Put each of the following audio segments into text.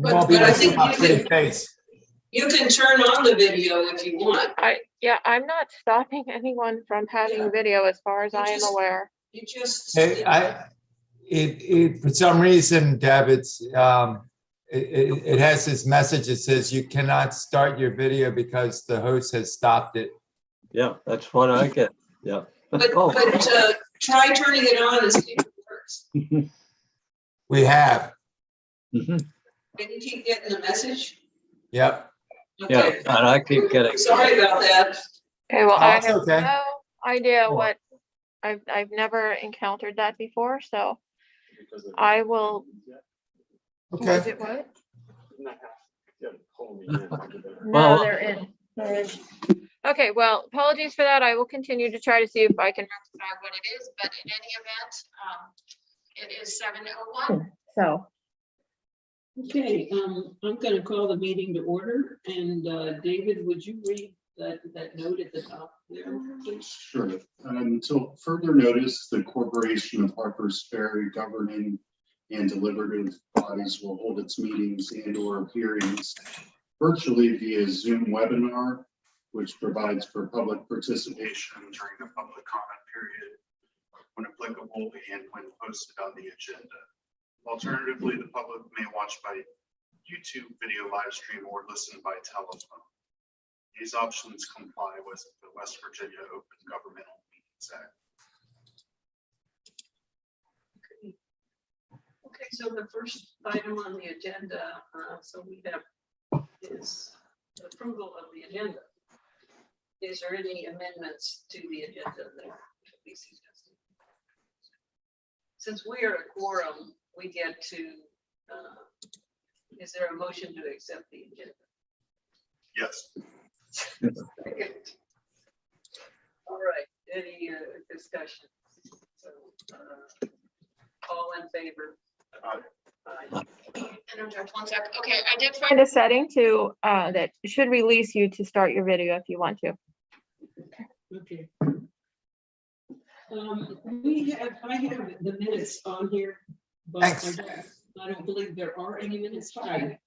We won't be But I able to see think my pretty face. you can turn on the video if you want. Yeah, I'm not stopping anyone from having Yeah. video as far as You I am just- aware. You just. Hey, it for some reason, Deb, it has this message that says you cannot start your video because the host has stopped it. Yeah, that's what I get. Yeah. But try turning it on and see if it works. We have. Mhm. Can you keep getting the message? Yep. Yeah, Okay. and I keep getting. Sorry about that. Okay, well, Oh, I it's have okay. no idea Oh. what, I've never encountered that before, so I will. Was Okay. it what? Well- No, they're in. They're in. Okay, well, apologies for that. I will continue to try to see if I can rectify what it is, but in any event, it is 7:01, so. Okay, I'm gonna call the meeting to order, and David, would you read that note at the top there, please? Sure. Until further notice, the Corporation of Harpers Ferry governing and deliberative bodies will hold its meetings and/or hearings virtually via Zoom webinar, which provides for public participation during the public comment period when applicable and when posted on the agenda. Alternatively, the public may watch by YouTube video live stream or listen by telephone. These options comply with the West Virginia Open Governmental Meetings Act. Okay, so the first item on the agenda, so we have is approval of the agenda. Is there any amendments to the agenda that should be suggested? Since we are a quorum, we get to, is there a motion to accept the agenda? Yes. Second. All right, any discussion? So, all in favor? Aye. Interject 1 sec. Okay, I did find a setting to, that should release you to start your video if you want to. Okay. I have the minutes on here, but Thanks. I don't believe there are any minutes filed.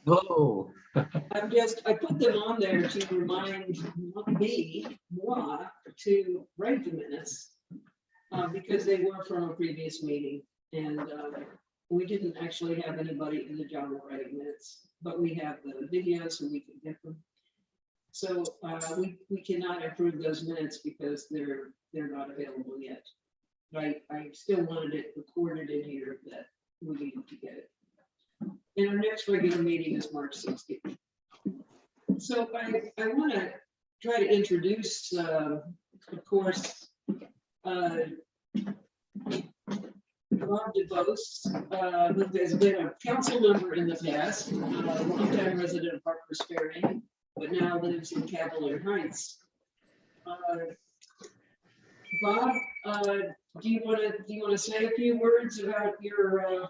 No. I put them on there to remind moi, to write the minutes. Because they were from a previous meeting, and we didn't actually have anybody in the job of writing minutes, but we have the video, so we can get them. So we cannot approve those minutes because they're not available yet. I still wanted it recorded in here that we needed to get it. And our next regular meeting is March 16th. So I want to try to introduce, of course, Bob DeVos, who has been a council member in the past, a longtime resident of Harpers Ferry, but now lives in Cavalier Heights. Bob, do you want to say a few words about your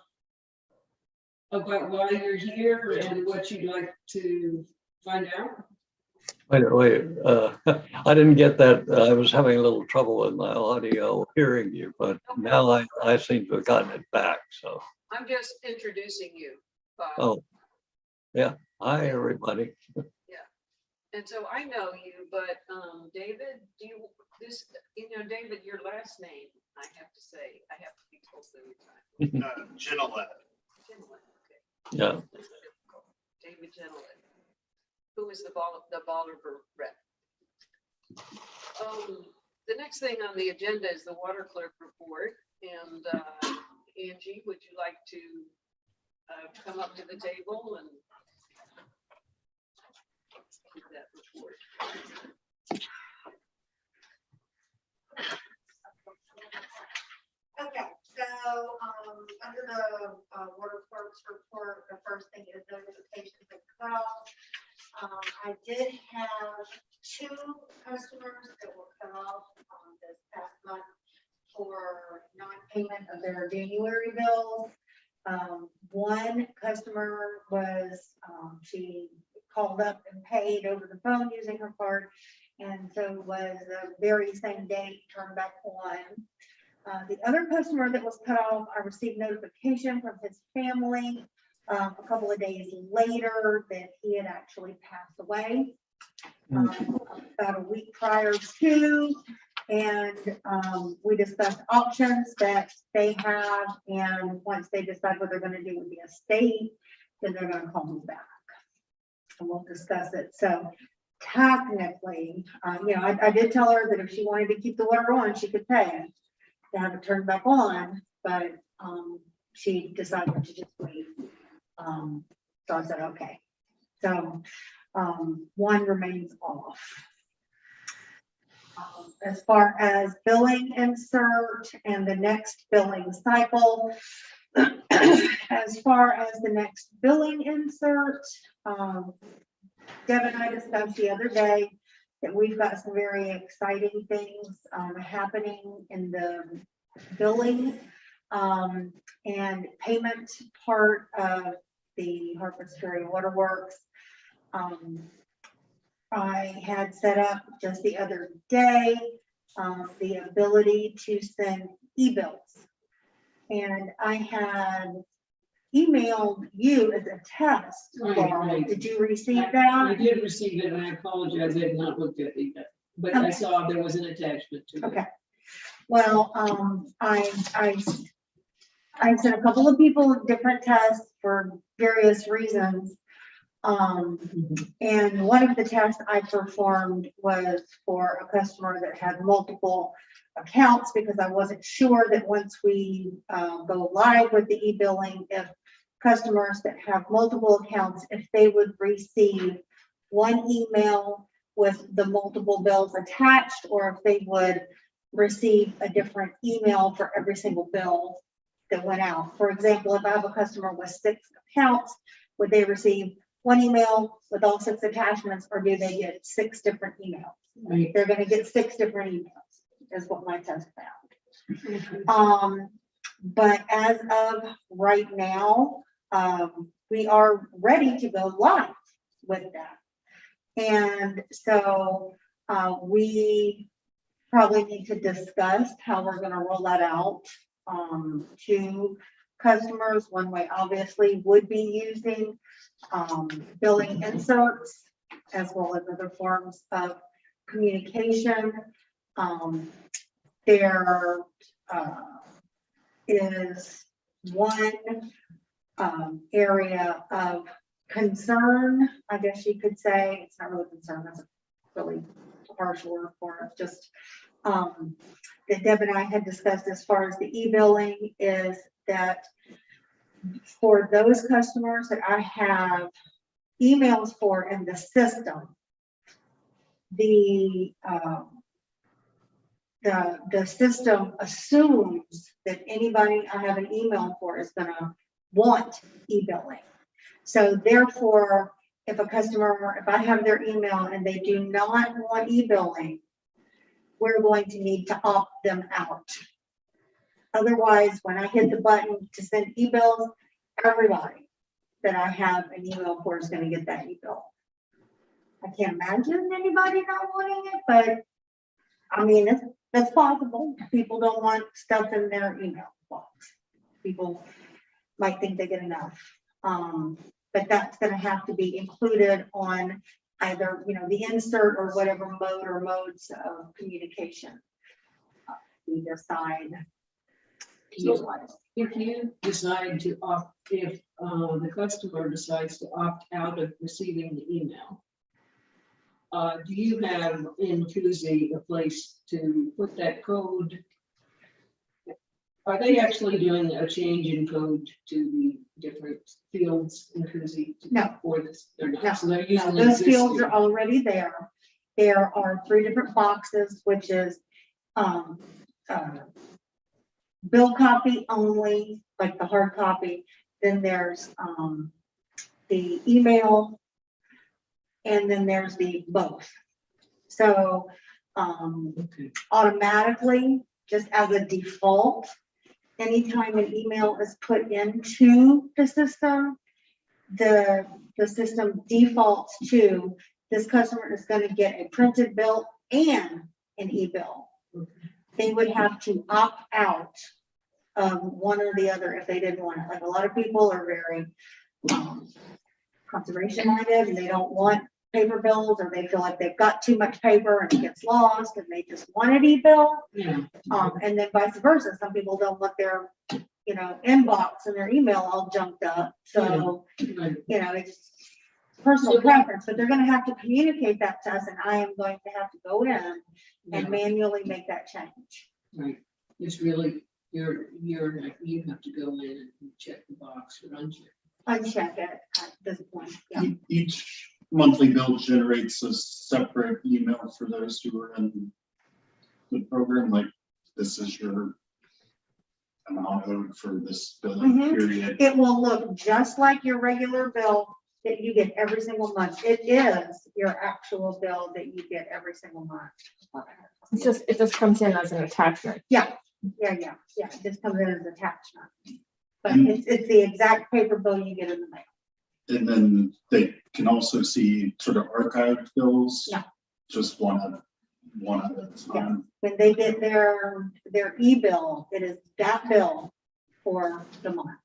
about why you're here and what you'd like to find out? Wait, I didn't get that. I was having a little trouble with my audio hearing you, but now I seem to have gotten it back, so. I'm just introducing you, Bob. Oh, yeah. Hi, everybody. And so I know you, but David, David, your last name, I have to say, I have to be told every time. Gentilette. Okay. Yeah. David Gentilette, who is the Baller rep. The next thing on the agenda is the water clerk report. And Angie, would you like to come up to the table and give that report? Okay, so under the water clerk's report, the first thing is notifications of cutoff. I did have 2 customers that were cut off this past month for non-payment of their January bills. One customer was, she called up and paid over the phone using her card, and so was the very same date turned back on. The other customer that was cut off, I received notification from his family a couple of days later that he had actually passed away. About a week prior to, and we discussed options that they have, and once they decide what they're going to do with the estate, then they're going to call me back and we'll discuss it. So technically, I did tell her that if she wanted to keep the water on, she could pay to have it turned back on, but she decided to just wait. So I said, okay. So one remains off. As far as billing insert and the next billing cycle, as far as the next billing insert, Deb and I discussed the other day that we've got some very exciting things happening in the billing and payment part of the Harpers Ferry Waterworks. I had set up just the other day the ability to send e-bills, and I had emailed you as a test. Right, Laura. right. Did you receive I that? did receive it, and I apologize, I had not looked at it yet, but I Okay. saw there was an attachment to it. Okay. Well, I sent a couple of people different tests for various reasons. And one of the tests I performed was for a customer that had multiple accounts, because I wasn't sure that once we go live with the e-billing, if customers that have multiple accounts, if they would receive one email with the multiple bills attached, or if they would receive a different email for every single bill that went out. For example, if I have a customer with 6 accounts, would they receive one email with all 6 attachments, or do they get 6 different emails? Right. They're going to get 6 different emails, is what my test found. But as of right now, we are ready to go live with that. And so we probably need to discuss how we're going to roll that out to customers. One way obviously would be using billing inserts, as well as other forms of communication. There is one area of concern, I guess you could say. It's not really concern, that's a really harsh word for it. Just that Deb and I had discussed as far as the e-billing is that for those customers that I have emails for in the system, the system assumes that anybody I have an email for is going to want e-billing. So therefore, if I have their email and they do not want e-billing, we're going to need to opt them out. Otherwise, when I hit the button to send e-bills, everybody that I have an email for is going to get that e-bill. I can't imagine anybody not wanting it, but I mean, that's possible. People don't want stuff in their email box. People might think they get enough. But that's going to have to be included on either, the insert or whatever mode or modes of communication we decide to So utilize. if you decide to opt, if the customer decides to opt out of receiving the email, do you have in Kuzi a place to put that code? Are they actually doing a change in code to the different fields in Kuzi? No. For this, they're not. No, So they're No, using those fields existing. are already there. There are 3 different boxes, which is bill copy only, like the hard copy. Then there's the email, and then there's the both. So Okay. automatically, just as a default, anytime an email is put into the system, the system defaults to this customer is going to get a printed bill and an e-bill. they would have to opt out of one or the other if they didn't want it. Like a lot of people are very conservation minded and they don't want paper bills, or they feel like they've got too much paper and it gets lost and they just want an e-bill. Yeah. And then vice versa. Some people don't want their, inbox and their email all junked up. So, Right. it's personal preference, but they're gonna have to communicate that to us, and I am going to have to go in Yeah. and manually make that change. Right. It's really, you have to go in and check the box or uncheck. Uncheck it at this point, yeah. Each monthly bill generates a separate email for those who are in the program, like this is your amount owed for this billing Mhm. period. It will look just like your regular bill that you get every single month. It is your actual bill that you get every single month. It just comes in as an attachment. Yeah, it just comes in as attachment. But it's the exact paper bill you get in the mail. And then they can also see sort of archived bills. Yeah. Just one at a time. When they get their e-bill, it is that bill for the month.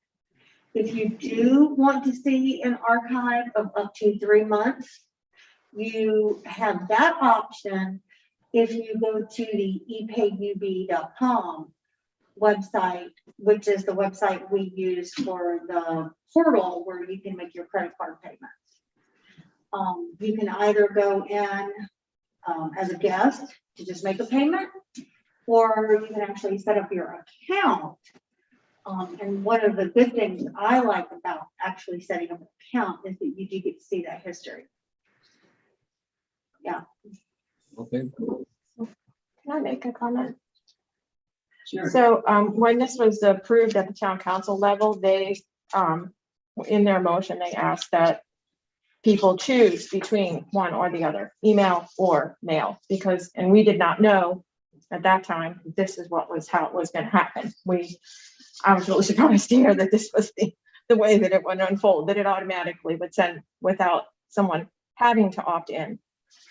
If you do want to see an archive of up to 3 months, you have that option if you go to the epayub.com website, which is the website we use for the portal where you can make your credit card payments. You can either go in as a guest to just make a payment, or you can actually set up your account. And one of the good things I like about actually setting up an account is that you do get to see that history. Yeah. Okay. Can I make a comment? Sure. So when this was approved at the town council level, they, in their motion, they asked that people choose between one or the other, email or mail, and we did not know at that time, this is how it was gonna happen. I was really surprised to hear that this was the way that it would unfold, that it automatically would send without someone having to opt in.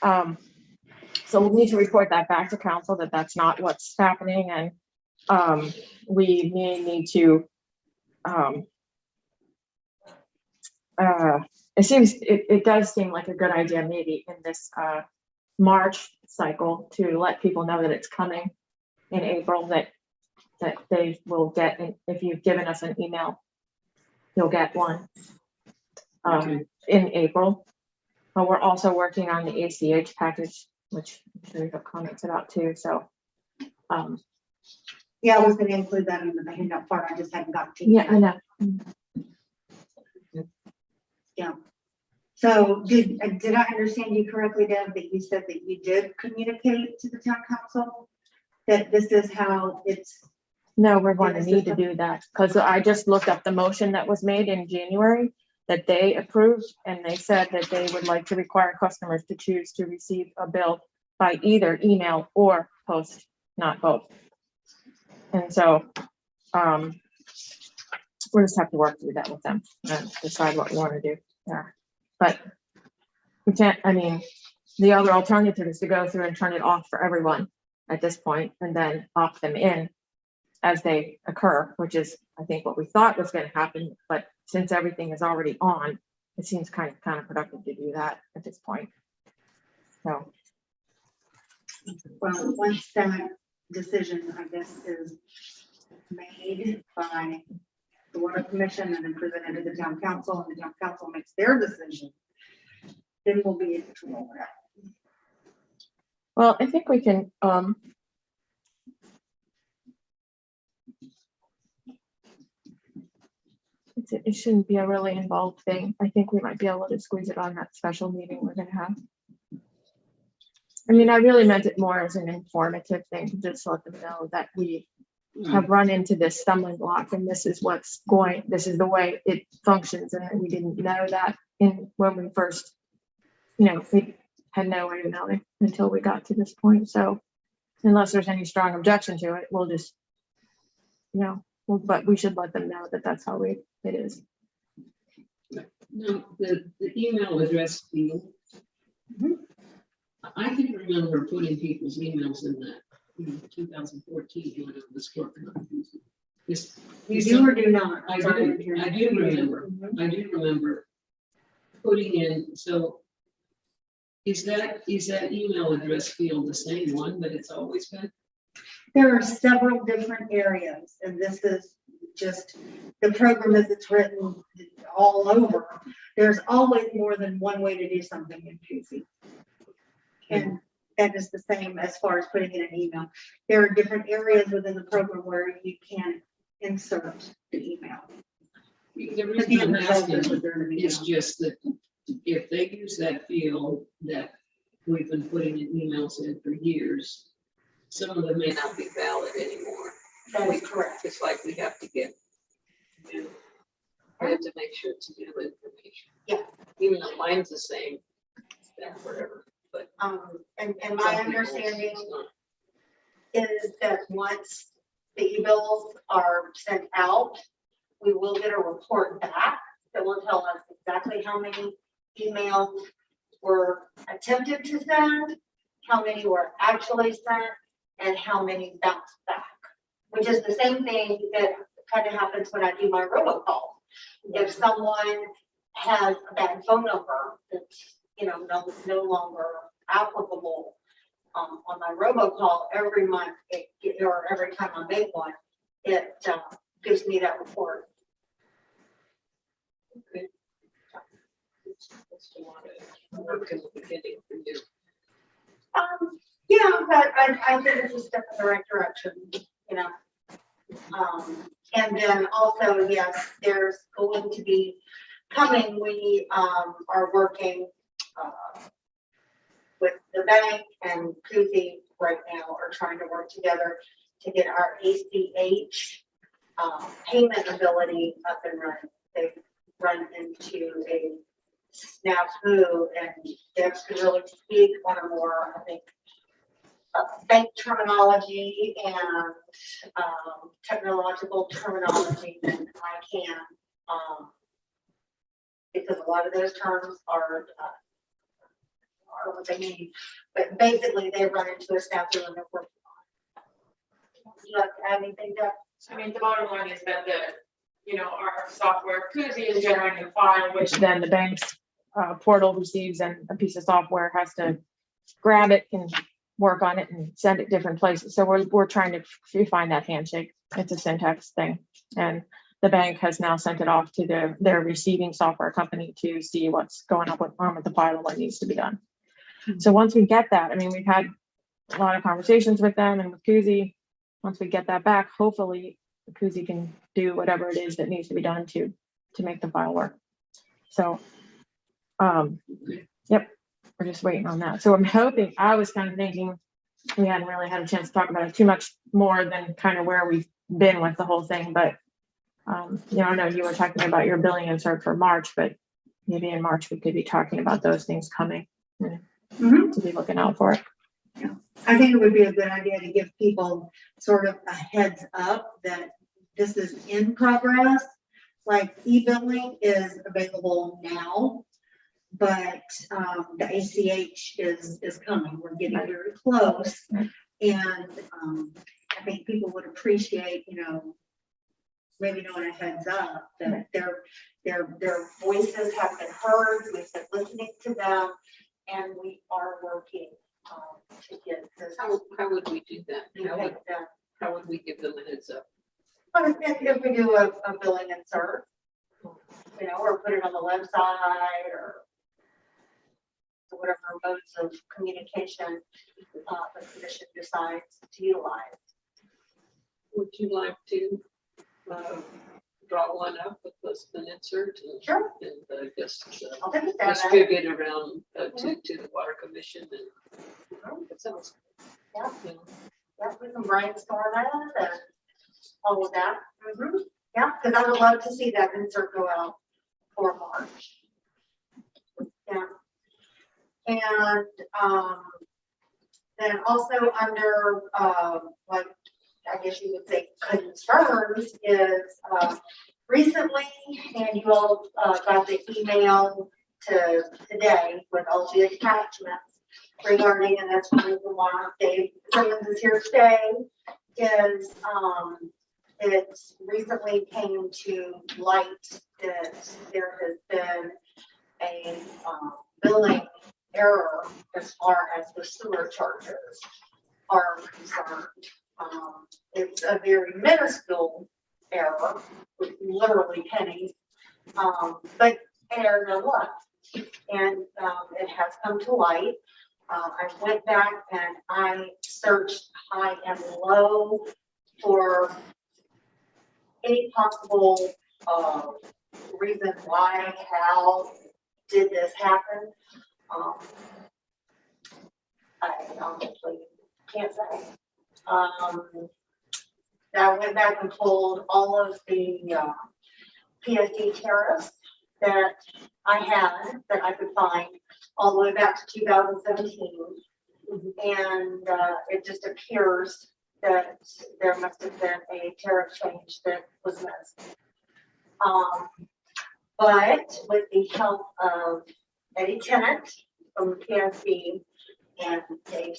So we'll need to report that back to council that that's not what's happening, and we may need to, it does seem like a good idea maybe in this March cycle to let people know that it's coming in April, that they will get, if you've given us an email, you'll get one in April. But we're also working on the ACH package, which I'm sure you have comments about too, so. Yeah, I was gonna include that in the handout part. I just hadn't got to. Yeah, I know. Yeah. So did I understand you correctly, Deb, that you said that you did communicate to the town council that this is how it's? No, we're going to need to do that, because I just looked up the motion that was made in January that they approved, and they said that they would like to require customers to choose to receive a bill by either email or post, not both. And so we'll just have to work through that with them and decide what we want to do there. But we can't, the other alternative is to go through and turn it off for everyone at this point and then opt them in as they occur, which is, I think, what we thought was going to happen. But since everything is already on, it seems kind of counterproductive to do that at this point. So. Well, once that decision, I guess, is made by the water commission and then presented to the town council, and the town council makes their decision, then we'll be able to roll it out. Well, I think we can, it shouldn't be a really involved thing. I think we might be able to squeeze it on that special meeting we're gonna have. I really meant it more as an informative thing to just let them know that we have run into this stumbling block and this is this is the way it functions, and that we didn't know that when we first, we had no way to know it until we got to this point. So unless there's any strong objection to it, we'll just, but we should let them know that that's how it is. No, the email address field. I can remember putting people's emails in that. in 2014, when it was working on it. This- You do or do not? I Sorry, do, you're- I do remember, I do remember putting in, so is that email address field the same one that it's always been? There are several different areas, and this is just the program as it's written all over. There's always more than one way to do something in Koozie. And that is the same as far as putting in an email. There are different areas within the program where you can insert the email. The But the reason I'm end result is asking that they're gonna be is email. just that if they use that field that we've been putting in emails in for years, some of them may not be valid anymore. That is correct. It's like we have to get, we have to make sure it's new information. Yeah. Even though mine's the same, that's forever, but. And some my people's understanding is not. is that once the e-bills are sent out, we will get a report back that will tell us exactly how many emails were attempted to send, how many were actually sent, and how many bounced back, which is the same thing that kind of happens when I do my robocall. If someone has a bad phone number that's, no longer applicable, on my robocall, every month, or every time I make one, it gives me that report. Okay. It's a lot of work in the beginning for you. Yeah, but I think it's a step in the right direction, you know. And then also, yes, there's going to be coming, we are working with the bank and Koozie right now are trying to work together to get our ACH payment ability up and running. They've run into a snafu, and Debs could really speak on a more, I think, bank terminology and technological terminology than I can, because a lot of those terms are what they mean. But basically, they run into a snafu and they're working on it. Would you like to add anything, Deb? I mean, the bottom line is that our software, Koozie, is generating a file, which then the bank's portal receives, and a piece of software has to grab it and work on it and send it different places. So we're trying to find that handshake. It's a syntax thing. And the bank has now sent it off to their receiving software company to see what's going on with the file and what needs to be done. So once we get that, I mean, we've had a lot of conversations with them and with Koozie. Once we get that back, hopefully Koozie can do whatever it is that needs to be done to make the file work. So, yep, we're just waiting on that. So I'm hoping, I was kind of thinking we hadn't really had a chance to talk about it too much more than kind of where we've been with the whole thing. But, I know you were talking about your billing insert for March, but maybe in March we could be talking about those things coming. To be looking out for it. Yeah, I think it would be a good idea to give people sort of a heads up that this is in progress. Like e-billing is available now, but the ACH is coming. We're getting very close, and I think people would appreciate, maybe knowing a heads up that their voices have been heard. We've been listening to them. And we are working to get this. How would we do that? How would we give them a heads up? But if we do a billing insert, or put it on the website or whatever modes of communication the commission decides to utilize. Would you like to draw one up with an insert? Sure. And just I'll take a stab at it. distribute around to the water commission, and that sounds. Yeah. Yeah, we can brainstorm that and all of that. Yeah, because I would love to see that insert go out for March. Yeah. And then also under what I guess you would say concerns is recently, and you all got the email today with all the attachments. regarding, and that's the reason why Dave Simmons is here today, is, it recently came to light that there has been a, billing error as far as the sewer charges are concerned. It's a very minuscule error, with literally pennies, but error nonetheless. And it has come to light. I went back and I searched high and low for any possible reason why, how did this happen. I honestly can't say. I went back and pulled all of the PSD tariffs that I had, that I could find, all the way back to 2017. And it just appears that there must have been a tariff change that was missed. But with the help of Eddie Tennant from the PSD and Dave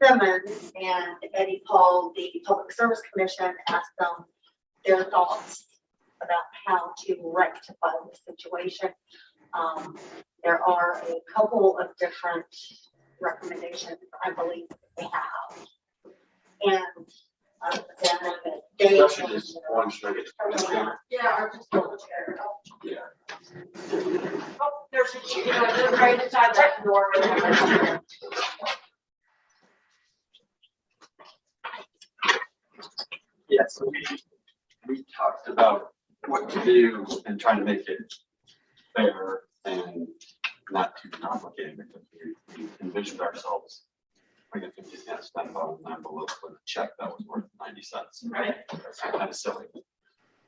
Simmons and Eddie Paul, the Public Service Commission, asked them their thoughts about how to rectify the situation. There are a couple of different recommendations, I believe, they have. And then they. Question is, one, should I get to Yeah, I'll just double check. Yeah. Oh, there's a, you know, they're right inside that door. Yeah, so we talked about what to do and trying to make it fair and not too complicated, because we envisioned ourselves like a 50-cent spend on an envelope with a check that was worth 90 cents. Right. That's kind of silly.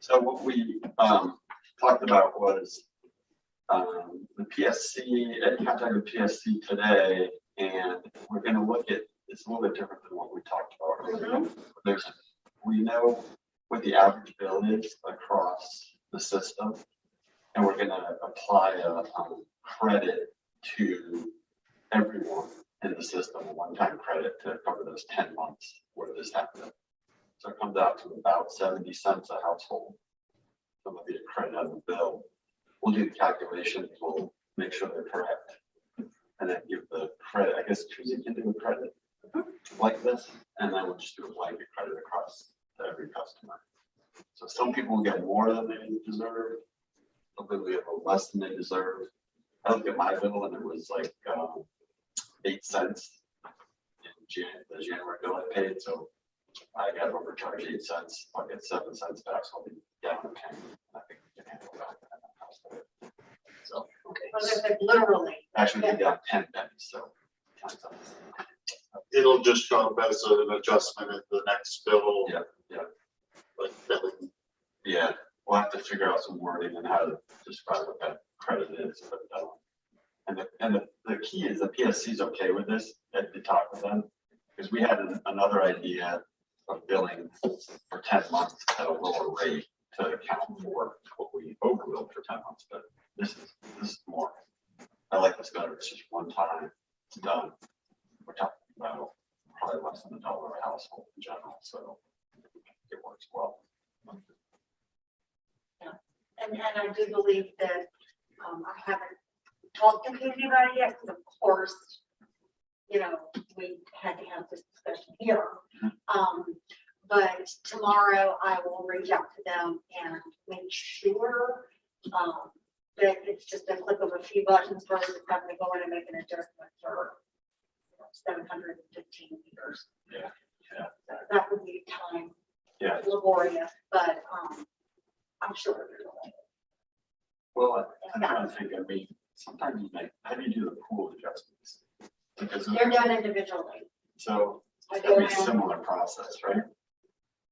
So what we talked about was the PSC, Ed contacted PSC today, and we're going to look at, it's a little bit different than what we talked about earlier. We know what the average bill is across the system, and we're going to apply a credit to everyone in the system, a one-time credit to cover those 10 months where this happened. So it comes out to about 70 cents a household. So it'll be a credit on the bill. We'll do the calculations, we'll make sure they're correct, and then give the credit. I guess Tuesday can do a credit like this, and then we'll just do a blanket credit across to every customer. So some people will get more than they deserve, some people get less than they deserve. I looked at my bill and it was like 8 cents in the January bill I paid, so I got overcharged 8 cents. I'll get 7 cents back, so I'll be down a penny. I think we can handle that. So Okay. Literally. actually, we got 10 pennies, so. It'll just show up as an adjustment in the next bill. Yeah, yeah. Like billing. Yeah, we'll have to figure out some wording on how to describe what that credit is, but the key is the PSC is okay with this, at the talk with them, because we had another idea of billing for 10 months at a lower rate to account for what we overbilled for 10 months, but this is more. I like this better. It's just one time, it's done. We're talking about probably less than $1 a household in general, so it works well. And I do believe that I haven't talked to anybody yet, because of course, you know, we had to have this discussion here. But tomorrow I will reach out to them and make sure that it's just a click of a few buttons versus having to go in and make an adjustment for 715 meters. Yeah. So that would be time Yeah. laborious, but I'm sure they're doing it. Well, I'm trying to think, I mean, sometimes you make, how do you do the pool adjustments? Because They're done individually. so I it's gonna be a go in. similar process, right?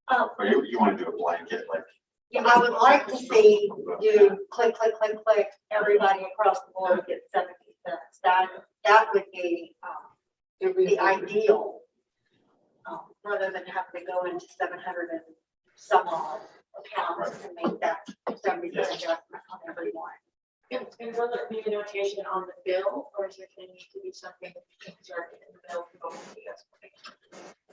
Oh, Or you want to do a blanket, like, yeah, I would like to see you click, click, click, click, everybody across the board get 70 cents. That would be the ideal. Rather than having to go into 700 and some odd accounts and make that 70 cent adjustment on everyone. And will there be a notation on the bill, or is it going to need to be something inserted in the bill for both of you guys?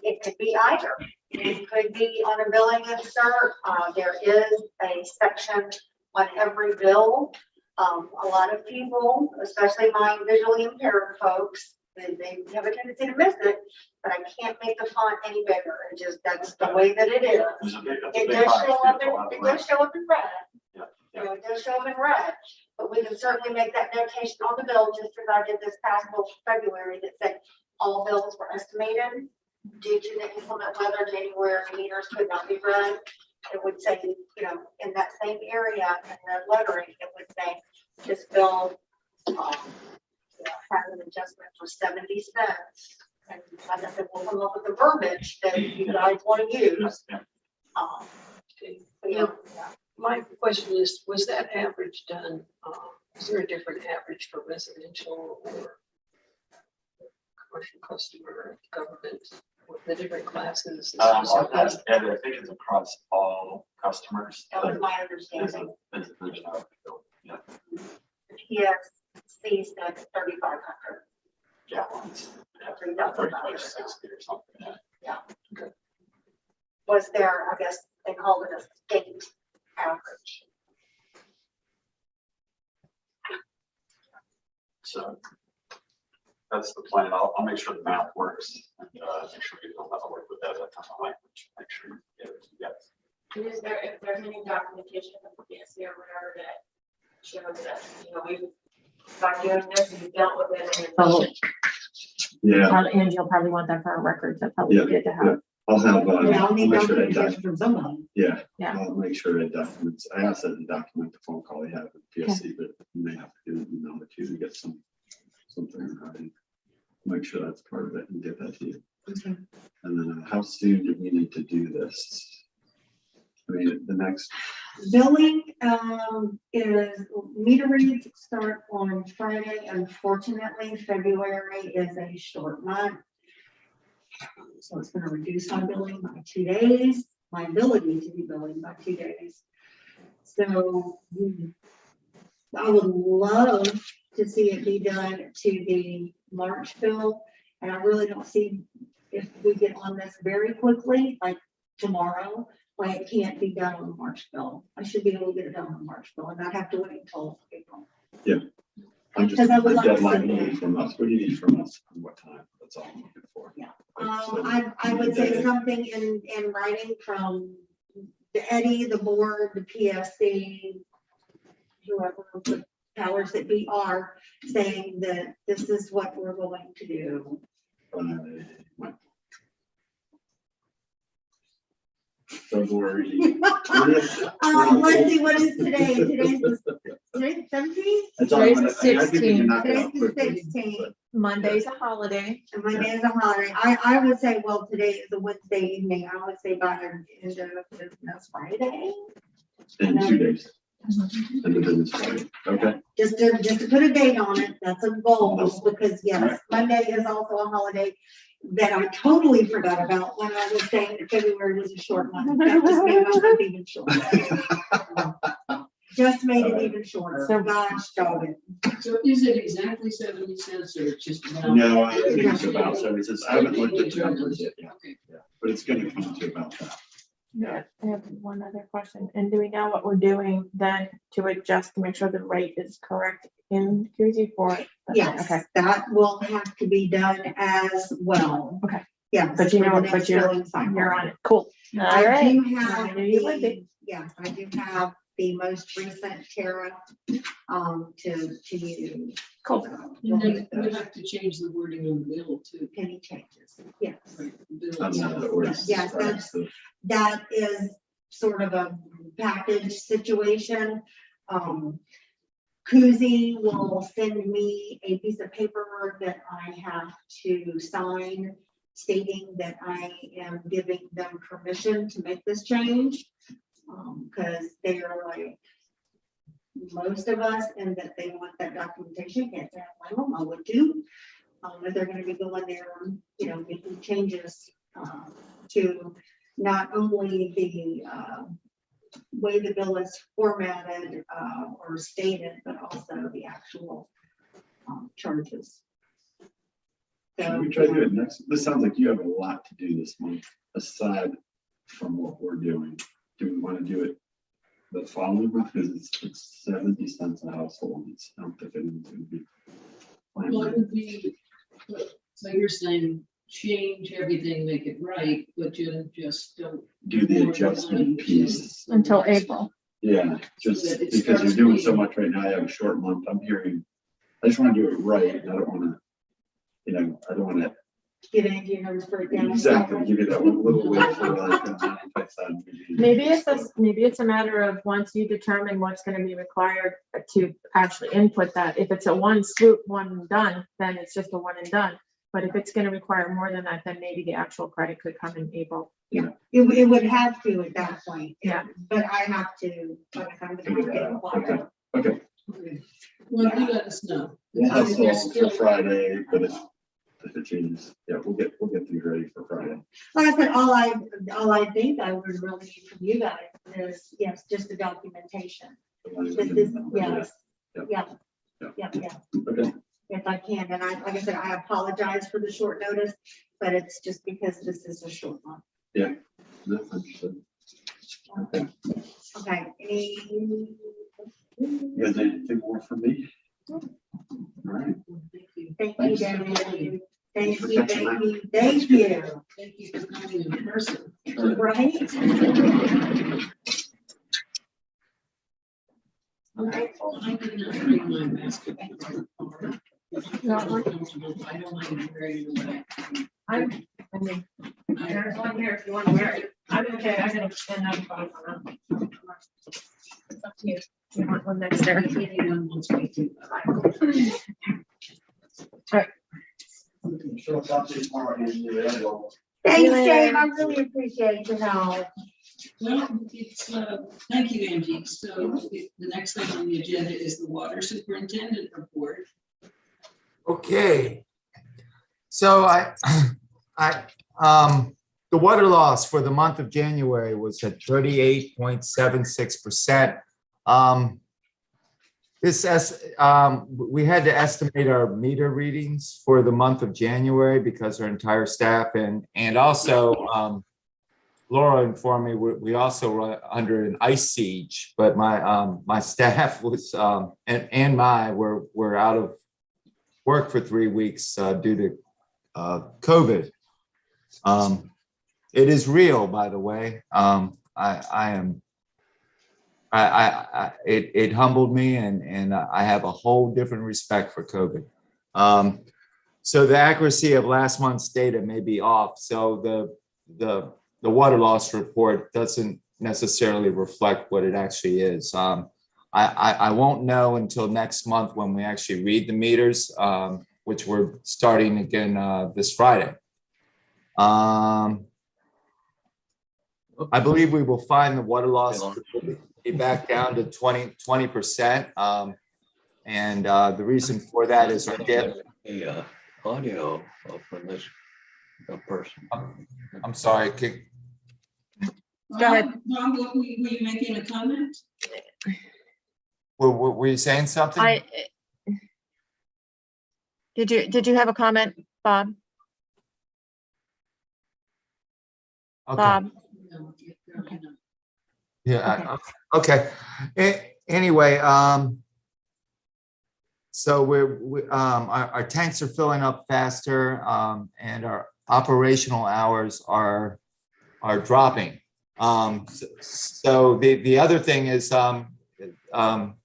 It could be either. It could be on a billing insert. There is a section on every bill. A lot of people, especially my visually impaired folks, they have a tendency to miss it, but I can't make the font any bigger. It just, that's the way that it is. There's a big- that's a It big does box, show up people in, have it red. does show up in red. Yeah, You know, it does show up in red, but we can certainly make that notation on the bill, just as I did this past bill for February that said all bills were estimated due to the inclement weather, January meters could not be read. It would say, you know, in that same area, in the lettering, it would say this bill has an adjustment for 70 cents. And like I said, we'll come up with the verbiage that you guys want to use. Yeah. But yeah. My question is, was that average done, is there a different average for residential or commercial customer, government, with the different classes? On that, and I think it's across all customers. That was my There's understanding. there's no, yeah, Yes, C said 3,500. gallons. Yeah, 3,500. 60 or something, yeah. Was there, I guess they called it a state average. So that's the plan. I'll make sure the math works and make sure we don't have to work with that language. Make sure you get it. Yes. And is there, if there's any documentation from the PSC or whatever that shows that, you know, we've got doing this, we've dealt with it, and it's Yeah, and you'll probably want that for our records, that's probably Yeah, good to have. I'll have, Yeah, I'll need make sure that documentation from somebody. yeah, Yeah. I'll make sure it documents, I asked that to document the phone call I had with PSC, but you may have to do an email or two to get something in writing. Make sure that's part of it and get that to you. Okay. And then how soon do we need to do this? I mean, the next, Billing is, meter reads start on Friday. Unfortunately, February is a short month. So it's gonna reduce my billing by 2 days, my ability to do billing by 2 days. So I would love to see it be done to the March bill. And I really don't see if we get on this very quickly, like tomorrow, why it can't be done on the March bill. I should be able to get it done on the March bill and not have to wait until April. I'm just, Because I would the like to deadline see you that. need from us, what do you need from us, and what time, that's all I'm looking for. Yeah. So, I would say something in writing from the Eddie, the board, the PSC, whoever the powers that be are, saying that this is what we're going to do. February 20th. Let's see, what is today? Today's 17th? That's all I'm Today's gonna- the I think we can knock it Today's out the quickly, 16th. Monday's a holiday. And Monday is a holiday. I would say, well, today is a Wednesday evening. I would say by the end of business Friday. In 2 days. And the business Friday, okay? Just to put a date on it, that's a goal, because yes, Monday is also a holiday that I totally forgot about when I was saying that February was a short month. That just made my month even shorter. Just made it even shorter. So gosh, dog it. So is it exactly 70 cents or just about? No, I think it's about 70 cents. I haven't looked at the numbers yet, yeah, Okay. but it's gonna come to about that. Yeah, I have one other question. And do we know what we're doing then to adjust to make sure the rate is correct in QZ for? Okay, Yes, that will have to be done as well. Okay. Yeah. but you know, for the but next you're billing cycle. on it. Cool. All I right. do have I knew you would the, be. yes, I do have the most recent tariff, to use. Cool. And then we have to change the wording on the bill too. Penny changes, yes. Right, the bill On itself. the ordinance. Yes, that's- That is sort of a package situation. Kuzi will send me a piece of paper that I have to sign stating that I am giving them permission to make this change. Because they are like most of us, and that they want that documentation. Can't say I blame them, I would too. If they're gonna be going there, you know, making changes to not only the way the bill is formatted or stated, but also the actual charges. Should So, we try to do it next? This sounds like you have a lot to do this month, aside from what we're doing. Do we want to do it the following month? Because it's 70 cents a household. It's, I don't think anyone's going to be. fine Well, with it it. would be, so you're saying change everything, make it right, but you just don't. Do the adjustment piece. Until April. Yeah, just So that it because you're starts doing so reading. much right now, I have a short month. I'm hearing, I just want to do it right. I don't want to, I don't want to get into your numbers breakdown. exactly give you that one little wait for like. Maybe it's a matter of once you determine what's gonna be required to actually input that. If it's a one swoop, one and done, then it's just a one and done. But if it's gonna require more than that, then maybe the actual credit could come in April. It would have to at that point. Yeah. But I have to, like, I'm gonna get a clock. Okay, Well, you let us know. we'll I mean, hustle there's for still- Friday, but if it changes, yeah, we'll get things ready for Friday. Like I said, all I think I would really need from you guys is, yes, just the documentation. This is, yes, yeah, yeah, Okay, if I can. And like I said, I apologize for the short notice, but it's just because this is a short one. that's understood. Okay, Okay, any? you guys have anything more for me? All right. Thank you. Thank you, Thanks. Danny. Thank for you, catching thank that. you, thank you. Thank you for coming in person. Right? I did not bring my basketball. I don't mind wearing it away. I mean, there's one here if you wanna wear it. I'm okay, I'm gonna stand up. It's up to you. You want one next there? If anyone wants me to. Sure, talk to you tomorrow. Thanks, Dave, I really appreciate your help. Well, it's, thank you, Angie. So the next thing on the agenda is the water superintendent report. Okay. So the water loss for the month of January was at 38.76%. We had to estimate our meter readings for the month of January because our entire staff and also Laura informed me we also were under an ice siege, but my staff was were out of work for 3 weeks due to COVID. It is real, by the way. It humbled me, and I have a whole different respect for COVID. So the accuracy of last month's data may be off. So the water loss report doesn't necessarily reflect what it actually is. I won't know until next month when we actually read the meters, which we're starting again this Friday. I believe we will find the water loss will be back down to 20%. And the reason for that is our dip. The audio from this person. I'm sorry. Go ahead. Bob, were you making a comment? Were you saying something? Did you have a comment, Bob? Okay. Bob? No, apparently not. Yeah. Okay. Anyway, so our tanks are filling up faster, and our operational hours are dropping. So the other thing is,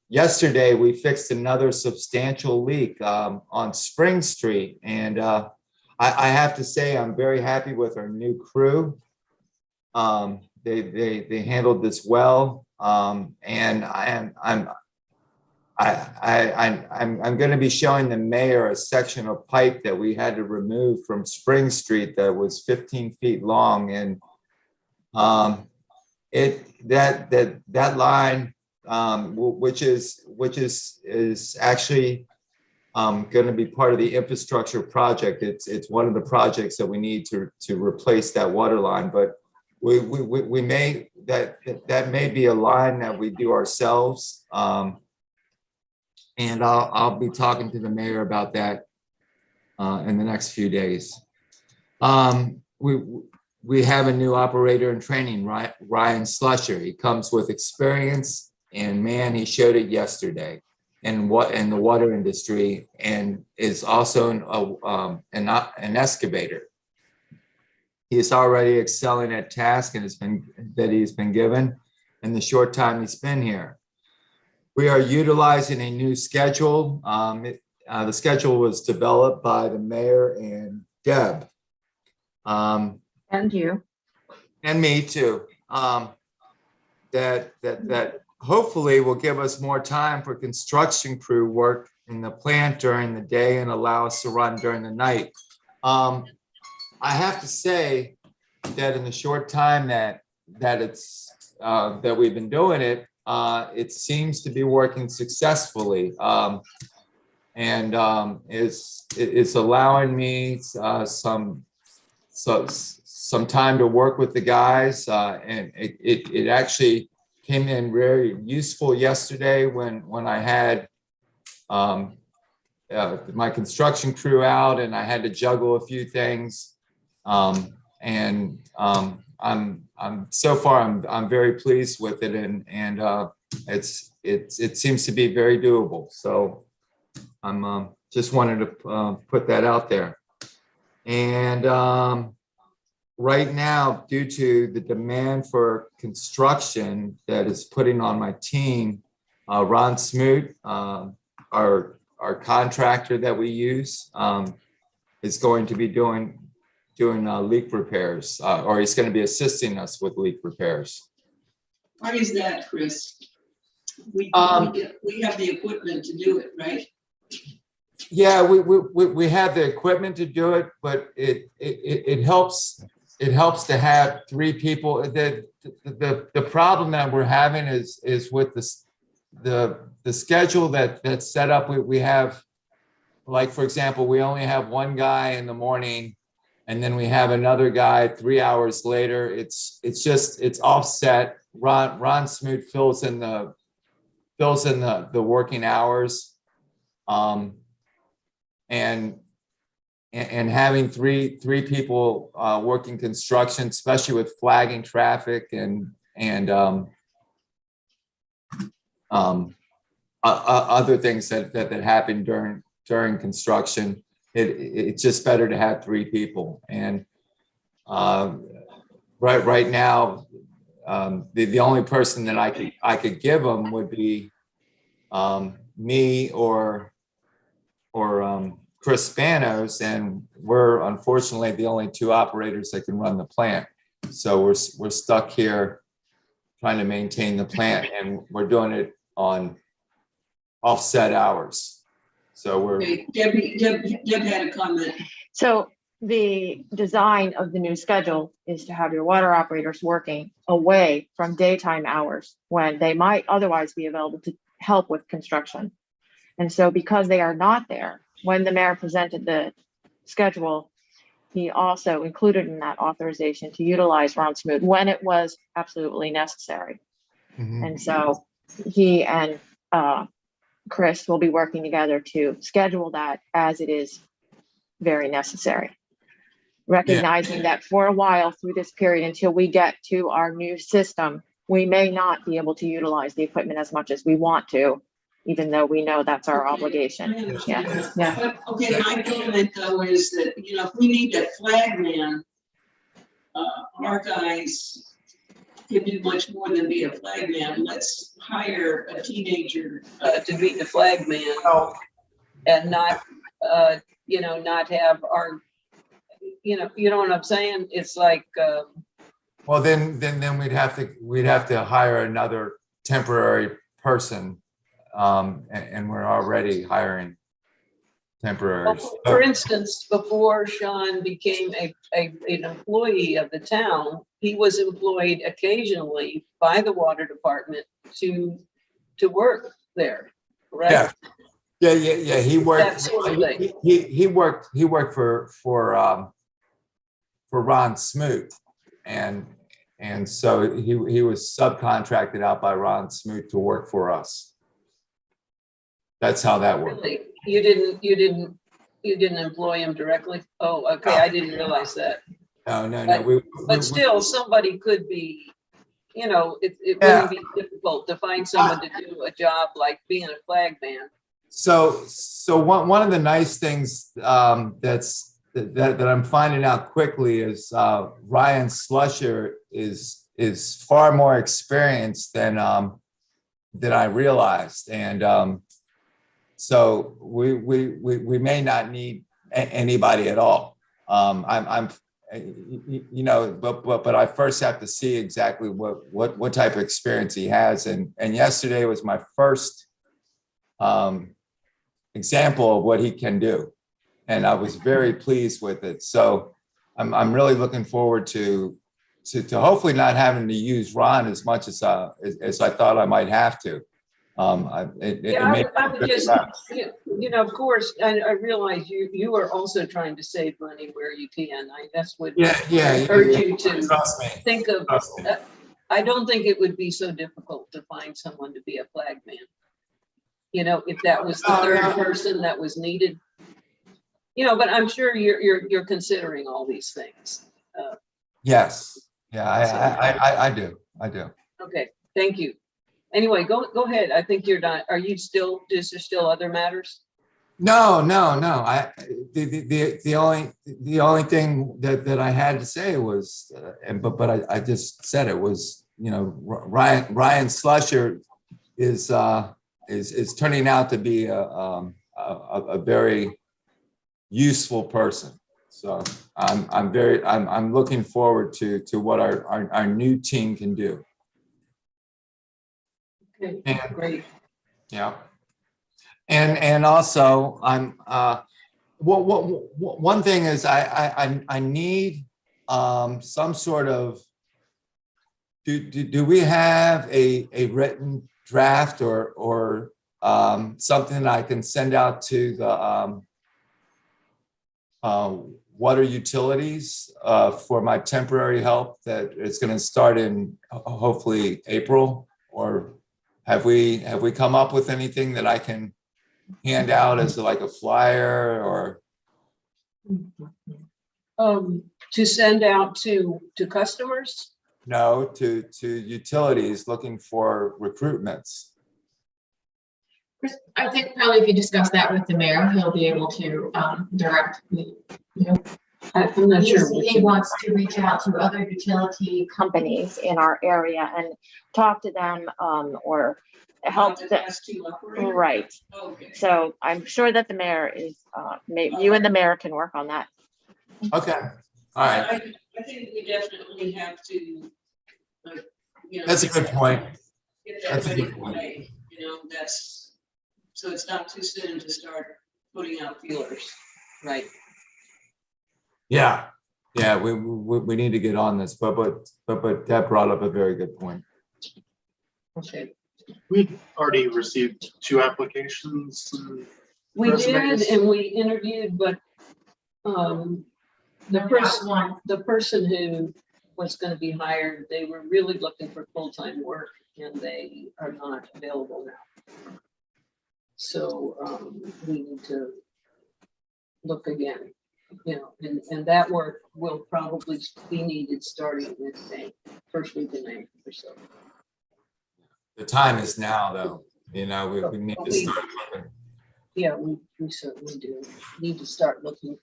yesterday we fixed another substantial leak on Spring Street, and I have to say I'm very happy with our new crew. They handled this well, and I'm going to be showing the mayor a section of pipe that we had to remove from Spring Street that was 15 feet long, and that line, which is actually going to be part of the infrastructure project. It's one of the projects that we need to replace that water line, but we may that may be a line that we do ourselves. And I'll be talking to the mayor about that in the next few days. We have a new operator in training, Ryan Slusher. He comes with experience, and man, he showed it yesterday in the water industry, and is also an excavator. He is already excelling at task and he's been given in the short time he's been here. We are utilizing a new schedule. The schedule was developed by the mayor and Deb. And you. And me too. That hopefully will give us more time for construction crew work in the plant during the day and allow us to run during the night. I have to say that in the short time that we've been doing it, it seems to be working successfully, and it's allowing me some time to work with the guys, and it actually came in very useful yesterday when I had my construction crew out and I had to juggle a few things. I'm so far I'm very pleased with it, and it seems to be very doable. So I'm just wanted to put that out there. And right now, due to the demand for construction that is putting on my team, Ron Smoot, our contractor that we use, is going to be doing leak repairs, or he's going to be assisting us with leak repairs. Why is that, Chris? We have the equipment to do it, right? Yeah, we have the equipment to do it, but it helps to have three people. The problem that we're having is with the schedule that's set up. We have, like, for example, we only have one guy in the morning, and then we have another guy 3 hours later. It's offset. Ron Smoot fills in the working hours, and having three people working construction, especially with flagging traffic and other things that happen during construction, it's just better to have three people. And right now, the only person that I could give them would be me or Chris Spanos, and we're unfortunately the only two operators that can run the plant. So we're stuck here trying to maintain the plant, and we're doing it on offset hours. So we're. Okay, Deb had a comment. So the design of the new schedule is to have your water operators working away from daytime hours when they might otherwise be available to help with construction. And so because they are not there, when the mayor presented the schedule, he also included in that authorization to utilize Ron Smoot when it was absolutely necessary. Mhm. And so he and Chris will be working together to schedule that as it is very necessary. Recognizing that for a while through this period, until we get to our new system, we may not be able to utilize the equipment as much as we want to, even though we know that's our obligation. I understand Yeah, that. yeah. But, okay, my comment though is that, if we need a flag man, our guys can do much more than be a flag man. Let's hire a teenager to be the flag man and not, not have our, you know what I'm saying? It's like, Well, then we'd have to hire another temporary person, and we're already hiring temporaries. for instance, before Sean became an employee of the town, he was employed occasionally by the water department to work there, right? Yeah. He worked. That sort of thing. He worked for Ron Smoot, and so he was subcontracted out by Ron Smoot to work for us. That's how that works. Really? You didn't employ him directly? Oh, okay, I didn't realize that. No. But still, somebody could be, it Yeah. wouldn't be difficult to find someone to do a job like being a flag man. So one of the nice things that I'm finding out quickly is Ryan Slusher is far more experienced than I realized, and so we may not need anybody at all. But I first have to see exactly what type of experience he has, and yesterday was my first example of what he can do, and I was very pleased with it. So I'm really looking forward to hopefully not having to use Ron as much as I thought I might have to. I would just, of course, I realize you are also trying to save money where you can. That's what yeah. urge you to Trust me. think of. Trust me. I don't think it would be so difficult to find someone to be a flag man. If that was the third person that was needed. But I'm sure you're considering all these things. Yes. Yeah, I do. Okay, thank you. Anyway, go ahead. I think you're done. Is there still other matters? No. The only thing that I had to say was, but I just said it was, Ryan Slusher is turning out to be a very useful person. So I'm looking forward to what our new team can do. Okay, And, great. yeah. And also one thing is I need some sort of, do we have a written draft or something I can send out to the water utilities for my temporary help that is going to start in hopefully April? Or have we come up with anything that I can hand out as like a flyer or? To send out to customers? No, to utilities looking for recruitments. Chris, I think probably if you discuss that with the mayor, he'll be able to direct me. I'm not sure. He wants to reach out to other utility companies in our area and talk to them or help them. Right. Okay. So I'm sure that the mayor is, you and the mayor can work on that. Okay, all right. I think we definitely have to, That's a good point. Get that That's a ready good for point. May, so it's not too soon to start putting out feelers, right? Yeah, we need to get on this, but Deb brought up a very good point. Okay. We'd already received 2 applications. We did, Resumes. and we interviewed, but the person who was going to be hired, they were really looking for full-time work, and they are not available now. So we need to look again, and that work will probably be needed starting in May, first week of May or so. The time is now, though. We need to start looking. Yeah, we certainly do need to start looking.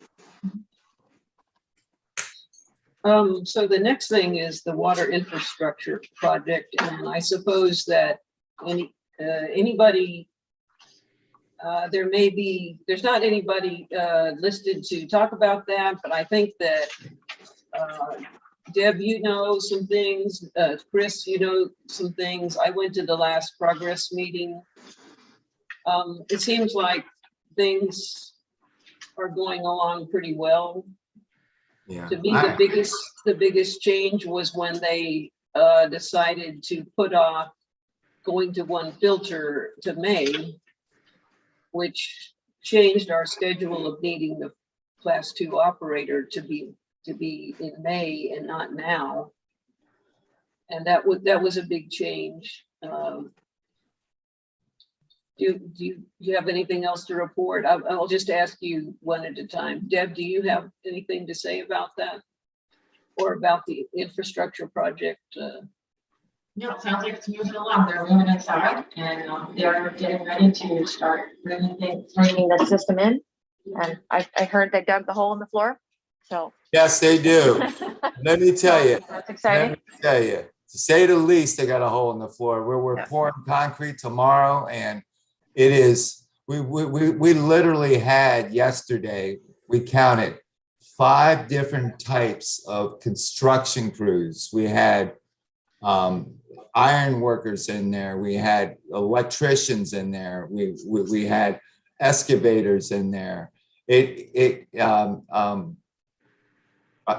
So the next thing is the water infrastructure project, and I suppose that anybody, there's not anybody listed to talk about that, but I think that Deb, some things, Chris, some things. I went to the last progress meeting. It seems like things are going along pretty well. Yeah. To me, the biggest change was when they decided to put off going to one filter to May, which changed our schedule of needing the class 2 operator to be in May and not now. And that was a big change. Do you have anything else to report? I'll just ask you one at a time. Deb, do you have anything to say about that? Or about the infrastructure project? No, it sounds like it's moving along. They're moving inside and they're getting ready to start bringing The system in, and I heard they dug the hole in the floor, so. Yes, they do. Let me tell you. That's Let exciting. me tell you, to say the least, they got a hole in the floor. We're Yeah. pouring concrete tomorrow, and it is, we literally had yesterday, we counted 5 different types of construction crews. We had iron workers in there. We had electricians in there. We had excavators in there.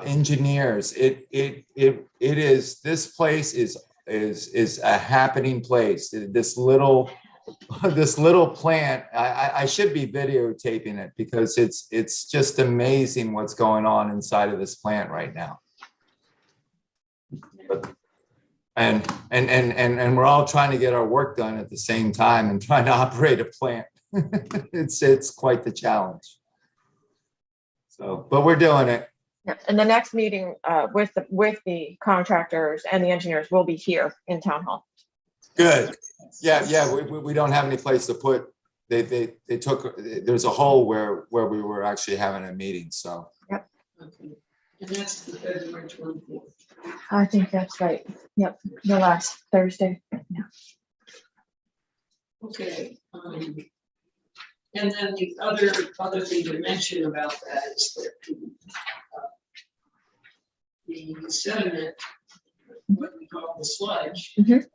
Engineers. It is. This place is a happening place. This little plant. I should be videotaping it because it's just amazing what's going on inside of this plant right now. And we're all trying to get our work done at the same time and trying to operate a plant. It's quite the challenge. So, but we're doing it. Yeah, and the next meeting with the contractors and the engineers will be here in town hall. Good. Yeah. We don't have any place to put. They took. There's a hole where we were actually having a meeting. So. Yep. Okay. And that's the February 24th. I think that's right. Yep, the last Thursday. Yeah. Okay. And then the other thing to mention about that is that the sediment, what we call the sludge, Mhm.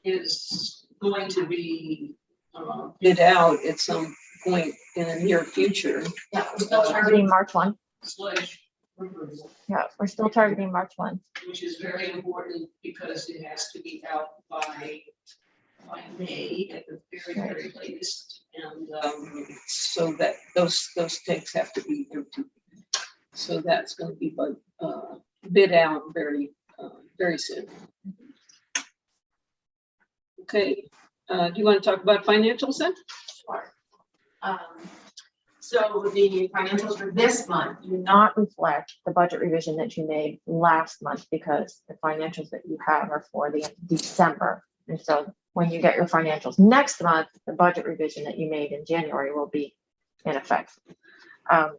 is going to be bid out at some point in the near future. Yeah, we're still targeting March 1. Sludge removal, Yeah, we're still targeting March 1. which is very important because it has to be out by May at the very latest. And so that those tanks have to be empty. So that's going to be bid out very soon. Okay, do you want to talk about financials then? Sure. So the financials for this month Do not reflect the budget revision that you made last month because the financials that you have are for the December. And so when you get your financials next month, the budget revision that you made in January will be in effect. And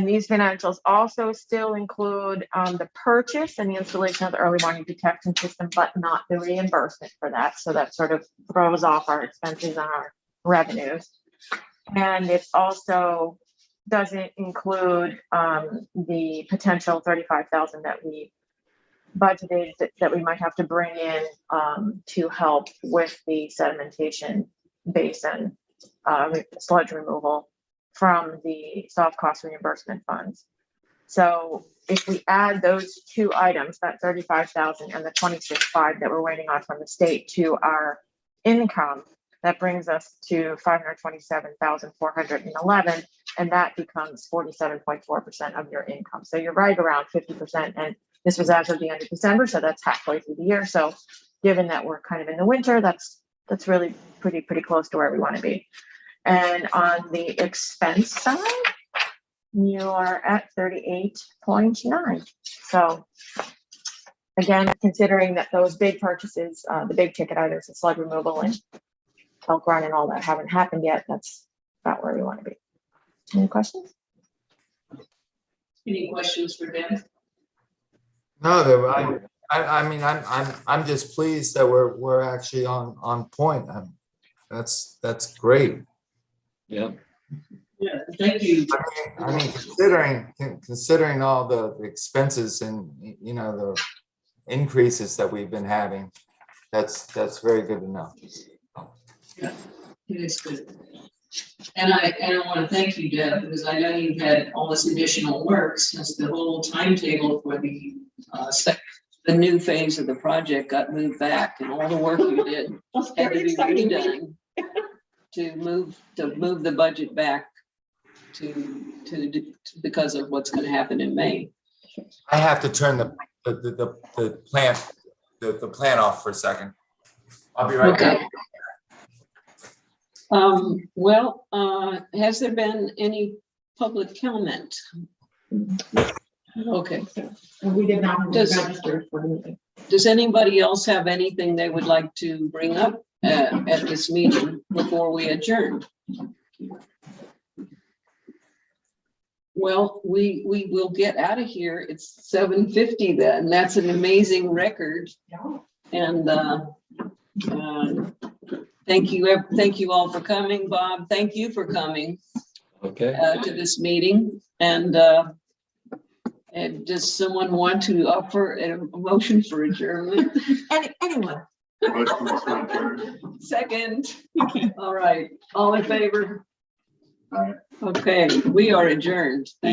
these financials also still include the purchase and the installation of the early warning detection system, but not the reimbursement for that. So that sort of throws off our expenses and our revenues. And it also doesn't include the potential 35,000 that we budgeted that we might have to bring in to help with the sedimentation basin sludge removal from the soft cost reimbursement funds. So if we add those 2 items, that 35,000 and the 26,500 that we're waiting on from the state to our income, that brings us to 527,411, and that becomes 47.4% of your income. So you're right around 50%, and this was as of the end of December, so that's halfway through the year. So given that we're kind of in the winter, that's really pretty close to where we want to be. And on the expense side, you are at 38.9. So again, considering that those big purchases, the big ticket items, the sludge removal and elk run and all that haven't happened yet, that's about where we want to be. Any questions? Any questions for Dan? No, I mean, I'm just pleased that we're actually on point. That's great. Yeah. Yeah, thank you. I mean, considering all the expenses and, you know, the increases that we've been having, that's very good to know. Yeah, it is good. And I want to thank you, Deb, because I know you've had all this additional work since the whole timetable for the new phase of the project got moved back, and all the work you did had to be redone to move the budget back to because of what's going to happen in May. I have to turn the plant off for a second. I'll be right back. Okay. Well, has there been any public comment? Okay, And we did not have Does- registered for the meeting. does anybody else have anything they would like to bring up at this meeting before we adjourn? Well, we will get out of here. It's 7:50 then. That's an amazing record. And thank you all for coming. Bob, thank you for coming Okay. to this meeting. And does someone want to offer a motion for adjournment? Anyone? Motion to adjourn. Second. All right, all in favor? Aye. Okay, we are adjourned. Thank